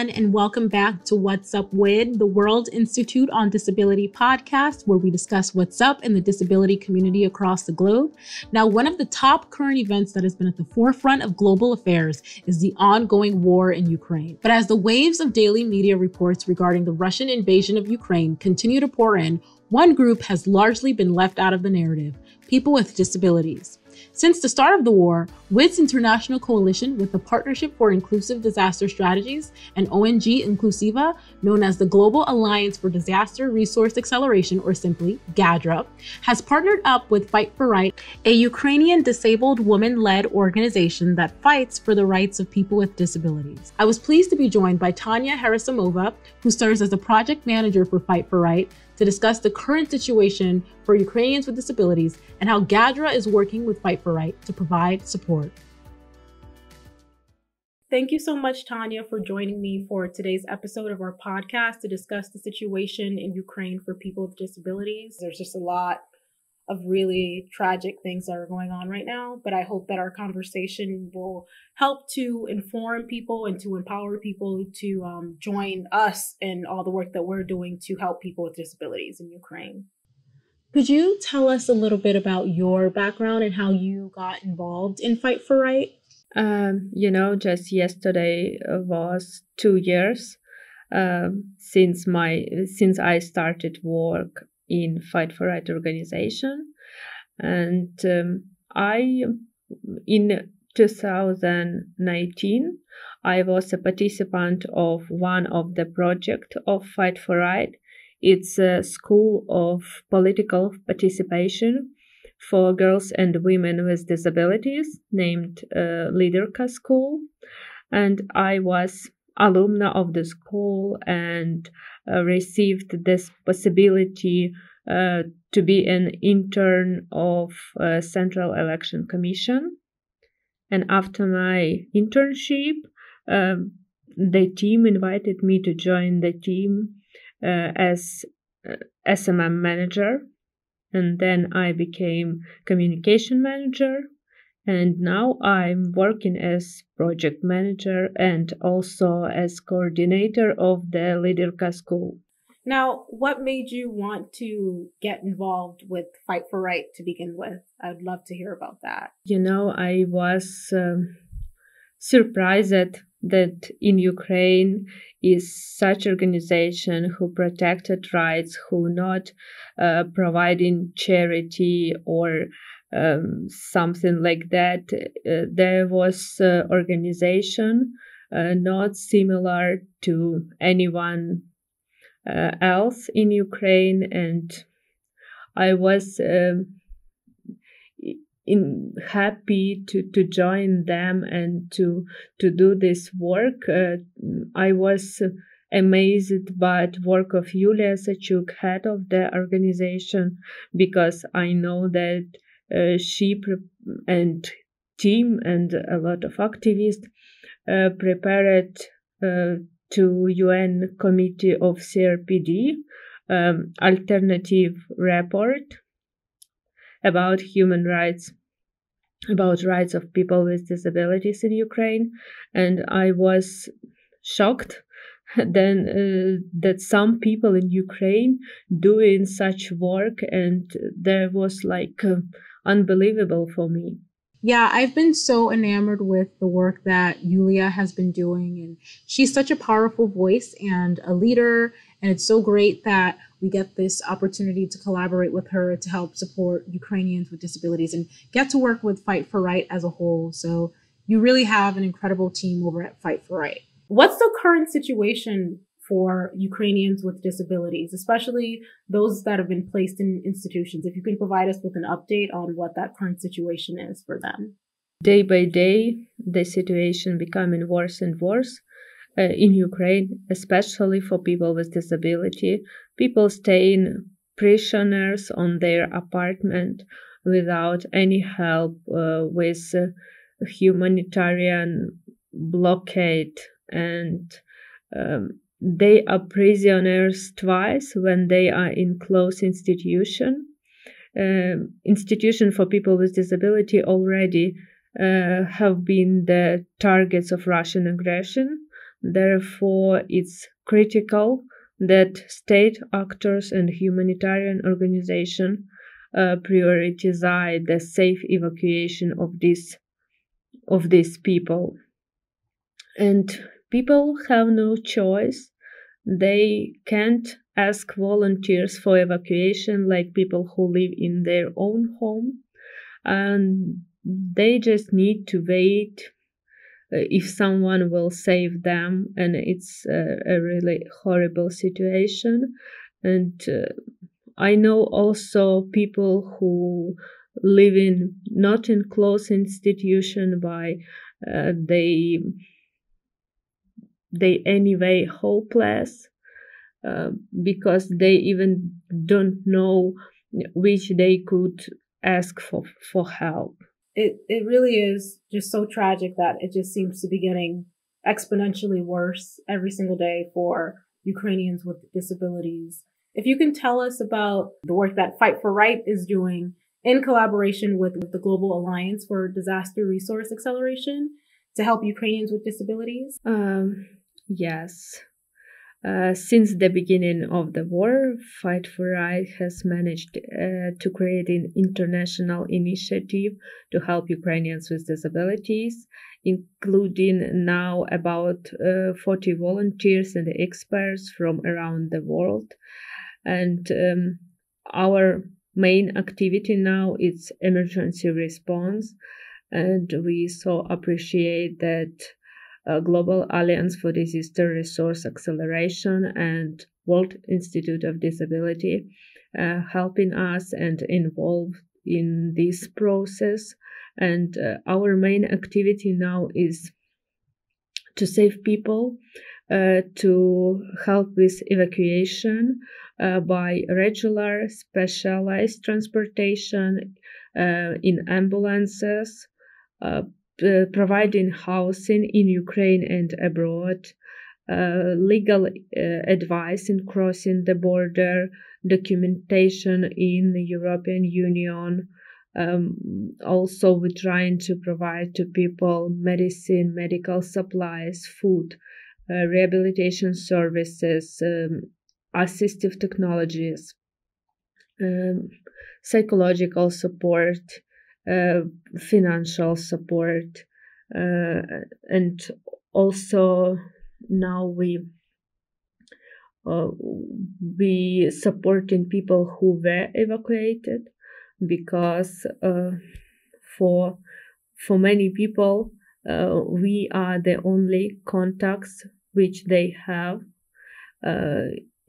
everyone, and welcome back to What's Up WID, the World Institute on Disability podcast, where we discuss what's up in the disability community across the globe. Now, one of the top current events that has been at the forefront of global affairs is the ongoing war in Ukraine. But as the waves of daily media reports regarding the Russian invasion of Ukraine continue to pour in, one group has largely been left out of the narrative: people with disabilities. Since the start of the war, WID's international coalition with the Partnership for Inclusive Disaster Strategies and ONG Inclusiva, known as the Global Alliance for Disaster Resource Acceleration, or simply GADRA, has partnered up with Fight for Right, a Ukrainian disabled woman-led organization that fights for the rights of people with disabilities. I was pleased to be joined by Tanya Herasymova, who serves as the project manager for Fight for Right, to discuss the current situation for Ukrainians with disabilities and how GADRA is working with Fight for Right to provide support. Thank you so much, Tanya, for joining me for today's episode of our podcast to discuss the situation in Ukraine for people with disabilities. There's just a lot of really tragic things that are going on right now, but I hope that our conversation will help to inform people and to empower people to join us in all the work that we're doing to help people with disabilities in Ukraine. Could you tell us a little bit about your background and how you got involved in Fight for Right? Just yesterday was 2 years since I started work in Fight for Right organization, and in 2019 I was a participant of one of the project of Fight for Right. It's a school of political participation for girls and women with disabilities named Liderka School, and I was alumna of the school and received this possibility to be an intern of Central Election Commission. And after my internship, the team invited me to join the team as SMM manager, and then I became communication manager, and now I'm working as project manager and also as coordinator of the Liderka School. Now, what made you want to get involved with Fight for Right to begin with? I'd love to hear about that. I was surprised that in Ukraine is such organization who protected rights, who not providing charity or something like that. There was organization not similar to anyone else in Ukraine, and I was happy to join them and to do this work. I was amazed by the work of Yulia Sachuk, head of the organization, because I know that she and team and a lot of activists prepared to UN Committee of CRPD alternative report about human rights, about rights of people with disabilities in Ukraine, and I was shocked then that some people in Ukraine doing such work, and that was unbelievable for me. Yeah, I've been so enamored with the work that Yulia has been doing, and she's such a powerful voice and a leader, and it's so great that we get this opportunity to collaborate with her to help support Ukrainians with disabilities and get to work with Fight for Right as a whole. So you really have an incredible team over at Fight for Right. What's the current situation for Ukrainians with disabilities, especially those that have been placed in institutions? If you can provide us with an update on what that current situation is for them. Day by day, the situation becoming worse and worse in Ukraine, especially for people with disability. People staying prisoners on their apartment without any help, with humanitarian blockade, and they are prisoners twice when they are in close institution. Institution for people with disability already have been the targets of Russian aggression. Therefore, it's critical that state actors and humanitarian organizations prioritize the safe evacuation of these people. And people have no choice. They can't ask volunteers for evacuation like people who live in their own home, and they just need to wait if someone will save them, and it's a really horrible situation. And I know also people who live in not in close institution, but they anyway hopeless because they even don't know which they could ask for help. It really is just so tragic that it just seems to be getting exponentially worse every single day for Ukrainians with disabilities. If you can tell us about the work that Fight for Right is doing in collaboration with the Global Alliance for Disaster Resource Acceleration to help Ukrainians with disabilities? Yes. Since the beginning of the war, Fight for Right has managed to create an international initiative to help Ukrainians with disabilities, including now about 40 volunteers and experts from around the world. And our main activity now is emergency response, and we so appreciate that Global Alliance for Disaster Resource Acceleration and World Institute of Disability helping us and involved in this process. And our main activity now is to save people, to help with evacuation by regular specialized transportation in ambulances, providing housing in Ukraine and abroad, legal advice in crossing the border, documentation in the European Union. Also, we're trying to provide to people medicine, medical supplies, food, rehabilitation services, assistive technologies, psychological support, financial support, and also now we supporting people who were evacuated, because for many people we are the only contacts which they have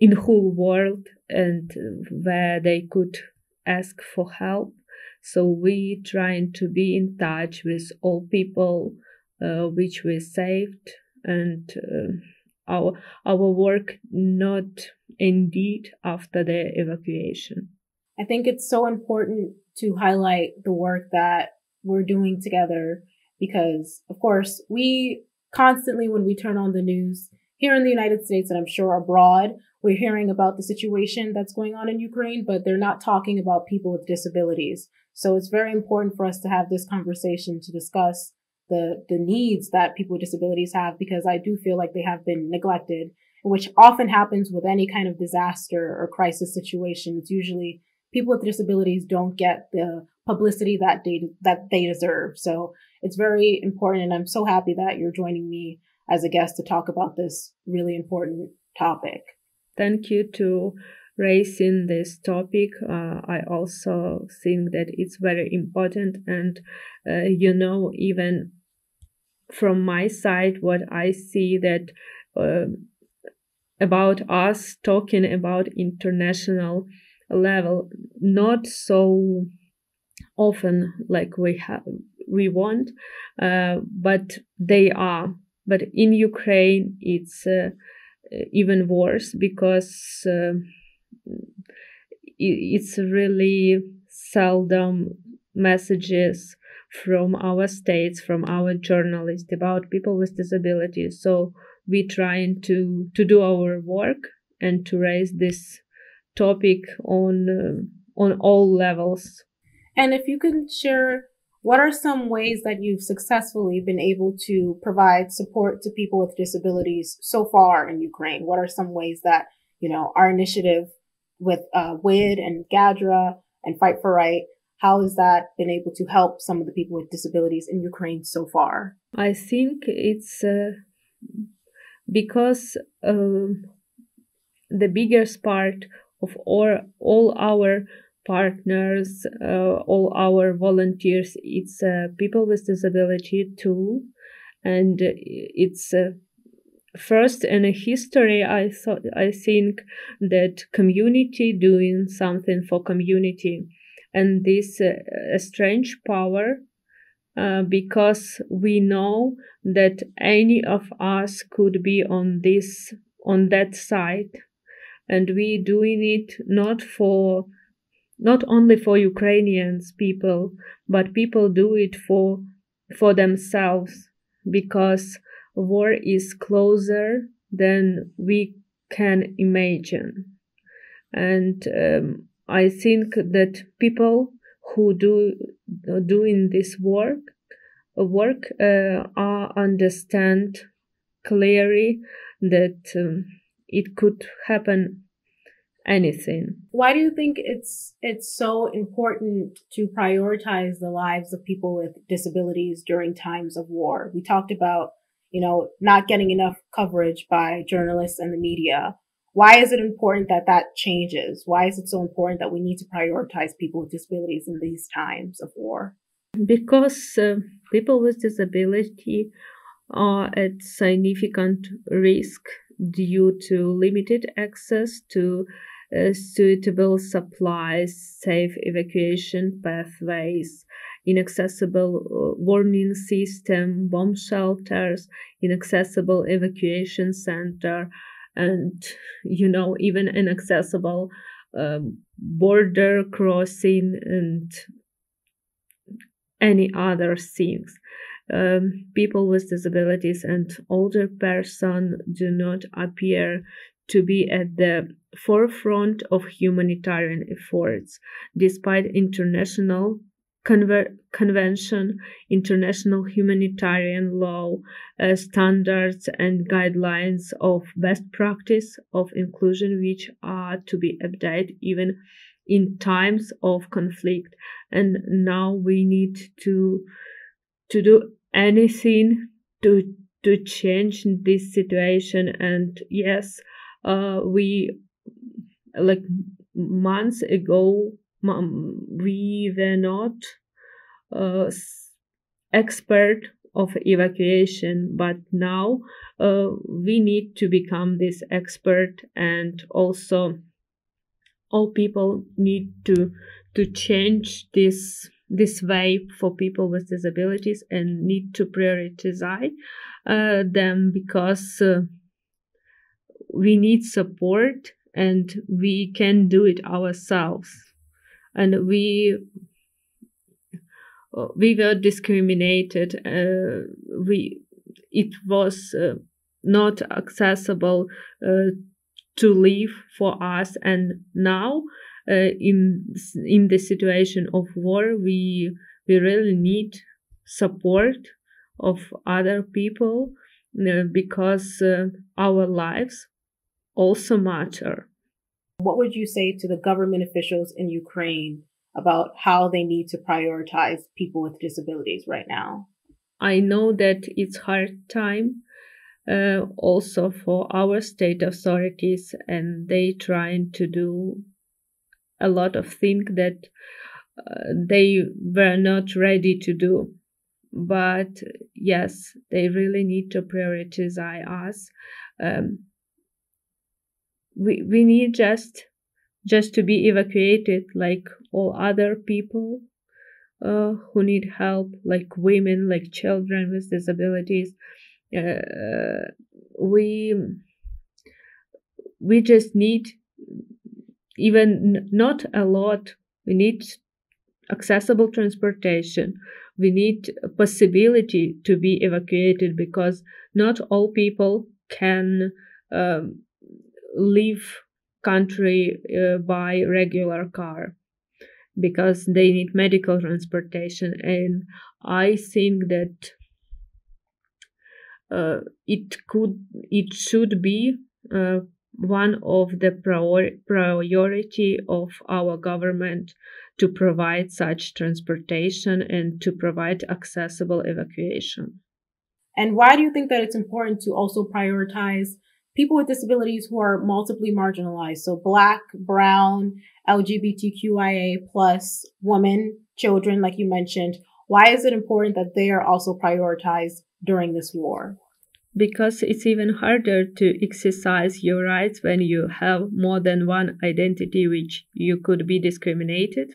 in whole world and where they could ask for help. So we trying to be in touch with all people which we saved, and our work not ended after the evacuation. I think it's so important to highlight the work that we're doing together because, of course, we constantly, when we turn on the news here in the United States and I'm sure abroad, we're hearing about the situation that's going on in Ukraine, but they're not talking about people with disabilities. So it's very important for us to have this conversation to discuss the needs that people with disabilities have, because I do feel like they have been neglected, which often happens with any kind of disaster or crisis situation. It's usually people with disabilities don't get the publicity that they deserve. So it's very important. And I'm so happy that you're joining me as a guest to talk about this really important topic. Thank you to raising this topic. I also think that it's very important. And, even from my side, what I see that about us talking about international level, not so often like we want, but they are. But in Ukraine, it's even worse, because it's really seldom messages from our states, from our journalists about people with disabilities. So we're trying to do our work and to raise this topic on all levels. And if you can share What are some ways that you've successfully been able to provide support to people with disabilities so far in Ukraine? What are some ways that, our initiative with WID and GADRA and Fight for Right, how has that been able to help some of the people with disabilities in Ukraine so far? I think it's because the biggest part of all our partners, all our volunteers, it's people with disability too, and it's first in a history. I think that community doing something for community, and this a strange power, because we know that any of us could be on that side, and we doing it not only for Ukrainians people, but people do it for themselves, because war is closer than we can imagine. And I think that people who doing this work understand clearly that it could happen anything. Why do you think it's so important to prioritize the lives of people with disabilities during times of war? We talked about, not getting enough coverage by journalists and the media. Why is it important that changes? Why is it so important that we need to prioritize people with disabilities in these times of war? Because people with disability are at significant risk due to limited access to suitable supplies, safe evacuation pathways, inaccessible warning system, bomb shelters, inaccessible evacuation center, and even inaccessible border crossing and any other things. People with disabilities and older person do not appear to be at the forefront of humanitarian efforts, despite international convention, international humanitarian law, standards and guidelines of best practice of inclusion, which are to be updated even in times of conflict. And now we need to do anything to change this situation. And yes, we, like months ago, we were not expert of evacuation, but now we need to become this expert, and also all people need to change this way for people with disabilities, and need to prioritize them, because we need support and we can do it ourselves. And we were discriminated. It was not accessible to live for us, and now in the situation of war, we really need support of other people, because our lives also matter. What would you say to the government officials in Ukraine about how they need to prioritize people with disabilities right now? I know that it's hard time also for our state authorities, and they trying to do a lot of things that they were not ready to do. But yes, they really need to prioritize us. We need just to be evacuated like all other people who need help, like women, like children with disabilities. We just need, even not a lot, we need accessible transportation. We need a possibility to be evacuated, because not all people can leave country by regular car. because they need medical transportation. And I think that it should be one of the priority of our government to provide such transportation and to provide accessible evacuation. And why do you think that it's important to also prioritize people with disabilities who are multiply marginalized? So Black, Brown, LGBTQIA plus, women, children, like you mentioned. Why is it important that they are also prioritized during this war? Because it's even harder to exercise your rights when you have more than one identity which you could be discriminated.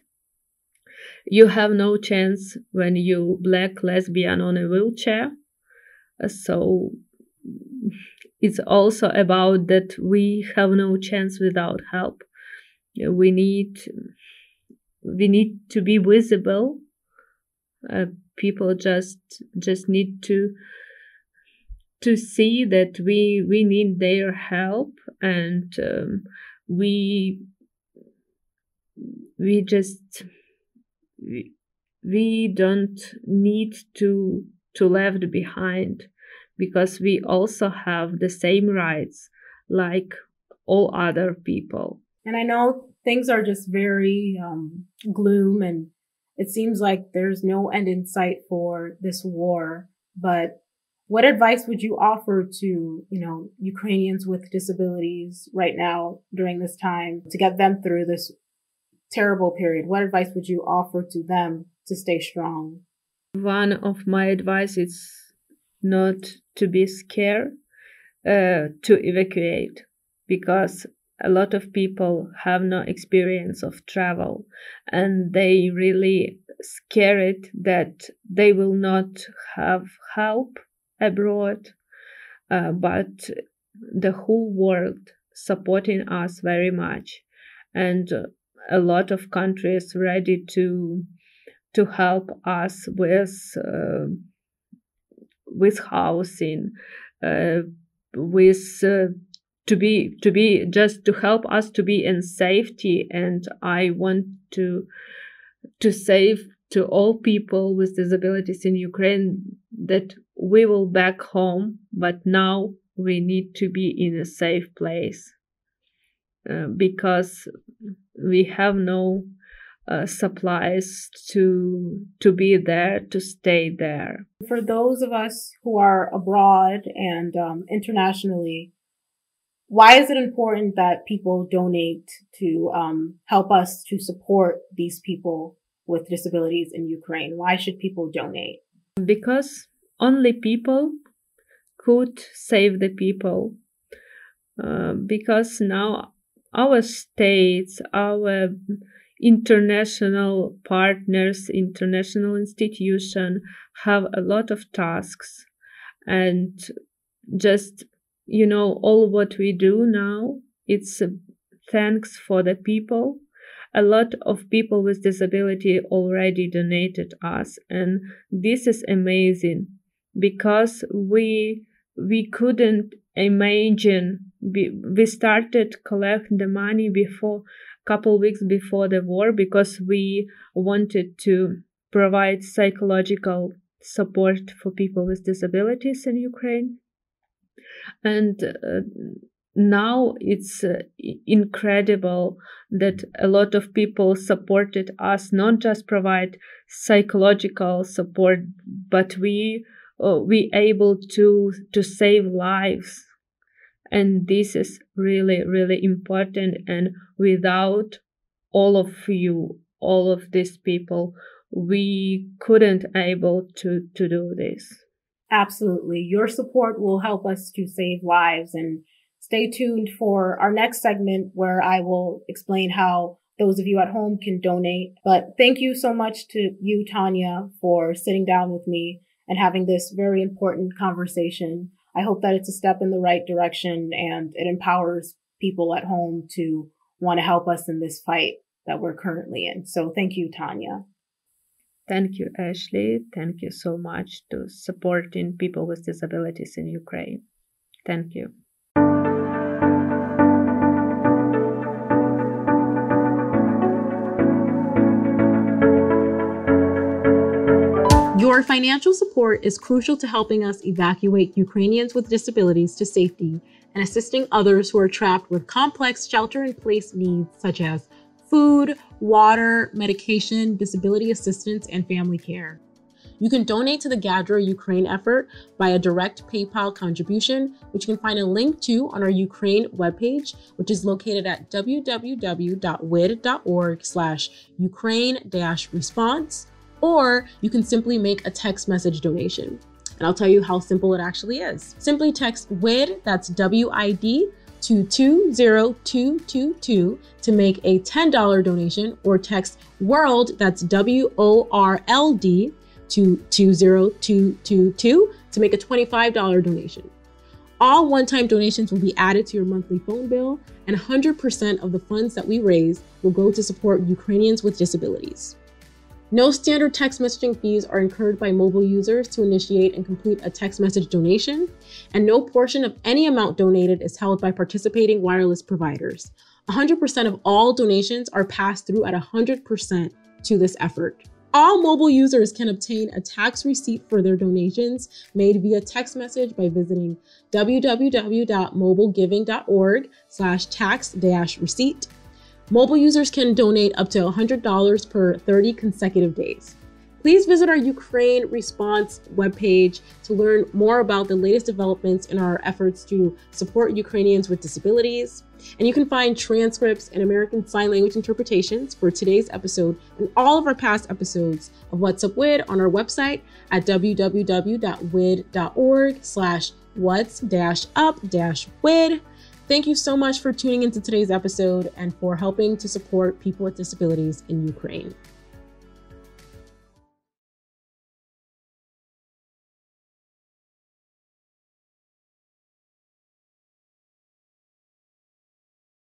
You have no chance when you Black, lesbian on a wheelchair. So it's also about that we have no chance without help. We need to be visible. People just need to see that we need their help, and we don't need to left behind, because we also have the same rights like all other people. And I know things are just very gloom, and it seems like there's no end in sight for this war. But what advice would you offer to, Ukrainians with disabilities right now during this time to get them through this terrible period? What advice would you offer to them to stay strong? One of my advice is not to be scared to evacuate, because a lot of people have no experience of travel, and they really scared that they will not have help abroad, but the whole world supporting us very much, and a lot of countries ready to help us with housing, to be just to help us to be in safety. And I want to say to all people with disabilities in Ukraine that we will back home, but now we need to be in a safe place, because we have no supplies to be there, to stay there. For those of us who are abroad and internationally, why is it important that people donate to help us to support these people with disabilities in Ukraine? Why should people donate? Because only people could save the people. Because now our states, our international partners, international institutions have a lot of tasks, and just all what we do now, it's thanks for the people. A lot of people with disability already donated us, and this is amazing, because we couldn't imagine. We started collecting the money before couple weeks before the war, because we wanted to provide psychological support for people with disabilities in Ukraine. And now it's incredible that a lot of people supported us, not just provide psychological support, but we able to save lives. And this is really, really important. And without all of you, all of these people, we couldn't able to do this. Absolutely. Your support will help us to save lives. And stay tuned for our next segment, where I will explain how those of you at home can donate. But thank you so much to you, Tanya, for sitting down with me and having this very important conversation. I hope that it's a step in the right direction, and it empowers people at home to want to help us in this fight that we're currently in. So thank you, Tanya. Thank you, Ashley. Thank you so much to supporting people with disabilities in Ukraine. Thank you. Your financial support is crucial to helping us evacuate Ukrainians with disabilities to safety and assisting others who are trapped with complex shelter-in-place needs such as food, water, medication, disability assistance, and family care. You can donate to the Gadra Ukraine effort by a direct PayPal contribution, which you can find a link to on our Ukraine webpage, which is located at www.wid.org/Ukraine-response, or you can simply make a text message donation. And I'll tell you how simple it actually is. Simply text WID, that's WID, to 20222 to make a $10 donation, or text WORLD, that's WORLD, to 20222 to make a $25 donation. All one-time donations will be added to your monthly phone bill, and 100% of the funds that we raise will go to support Ukrainians with disabilities. No standard text messaging fees are incurred by mobile users to initiate and complete a text message donation, and no portion of any amount donated is held by participating wireless providers. 100% of all donations are passed through at 100% to this effort. All mobile users can obtain a tax receipt for their donations made via text message by visiting www.mobilegiving.org/tax-receipt. Mobile users can donate up to $100 per 30 consecutive days. Please visit our Ukraine response webpage to learn more about the latest developments in our efforts to support Ukrainians with disabilities. And you can find transcripts and American Sign Language interpretations for today's episode and all of our past episodes of What's Up WID on our website at www.wid.org/whats-up-wid. Thank you so much for tuning into today's episode and for helping to support people with disabilities in Ukraine.